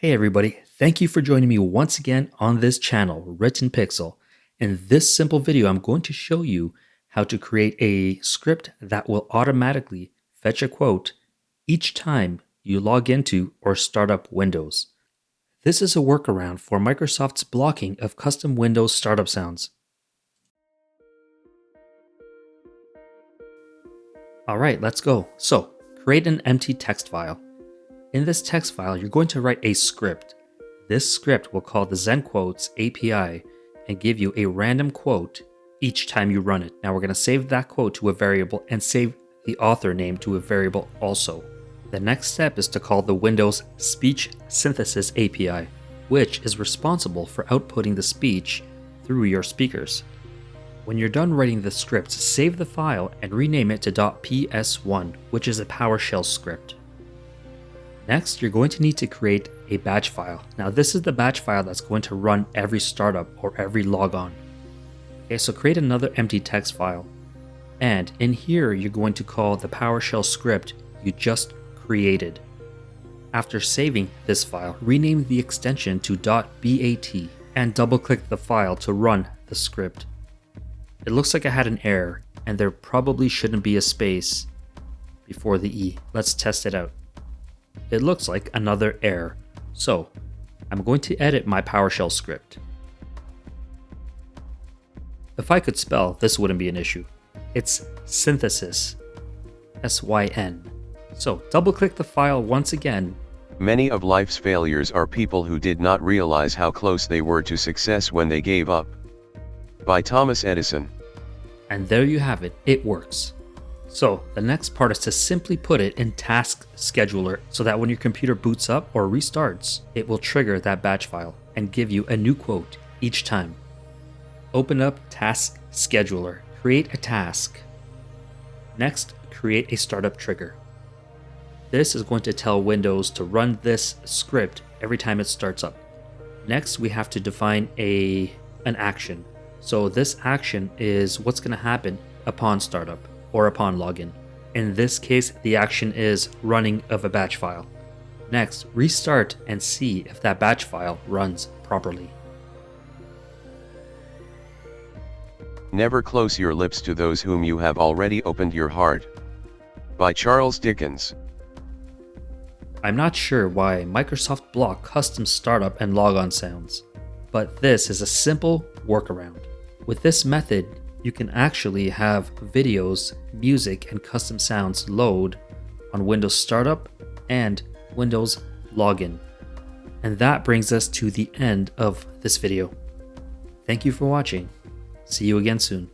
Hey everybody, thank you for joining me once again on this channel, Written Pixel. In this simple video, I'm going to show you how to create a script that will automatically fetch a quote each time you log into or start up Windows. This is a workaround for Microsoft's blocking of custom Windows startup sounds. Alright, let's go. So, create an empty text file. In this text file, you're going to write a script. This script will call the ZenQuotes API and give you a random quote each time you run it. Now we're going to save that quote to a variable and save the author name to a variable also. The next step is to call the Windows Speech Synthesis API, which is responsible for outputting the speech through your speakers. When you're done writing the script, save the file and rename it to .ps1, which is a PowerShell script. Next, you're going to need to create a batch file. Now this is the batch file that's going to run every startup or every logon. Okay, so create another empty text file. And in here, you're going to call the PowerShell script you just created. After saving this file, rename the extension to .bat and double click the file to run the script. It looks like I had an error and there probably shouldn't be a space before the E. Let's test it out. It looks like another error. So I'm going to edit my PowerShell script. If I could spell, this wouldn't be an issue. It's synthesis, S-Y-N. So double click the file once again. Many of life's failures are people who did not realize how close they were to success when they gave up. By Thomas Edison. And there you have it, it works. So the next part is to simply put it in Task Scheduler so that when your computer boots up or restarts, it will trigger that batch file and give you a new quote each time. Open up Task Scheduler, create a task. Next, create a startup trigger. This is going to tell Windows to run this script every time it starts up. Next, we have to define an action. So this action is what's going to happen upon startup or upon login. In this case, the action is running of a batch file. Next, restart and see if that batch file runs properly. Never close your lips to those whom you have already opened your heart. By Charles Dickens. I'm not sure why Microsoft blocked custom startup and logon sounds, but this is a simple workaround. With this method, you can actually have videos, music, and custom sounds load on Windows Startup and Windows Login. And that brings us to the end of this video. Thank you for watching. See you again soon.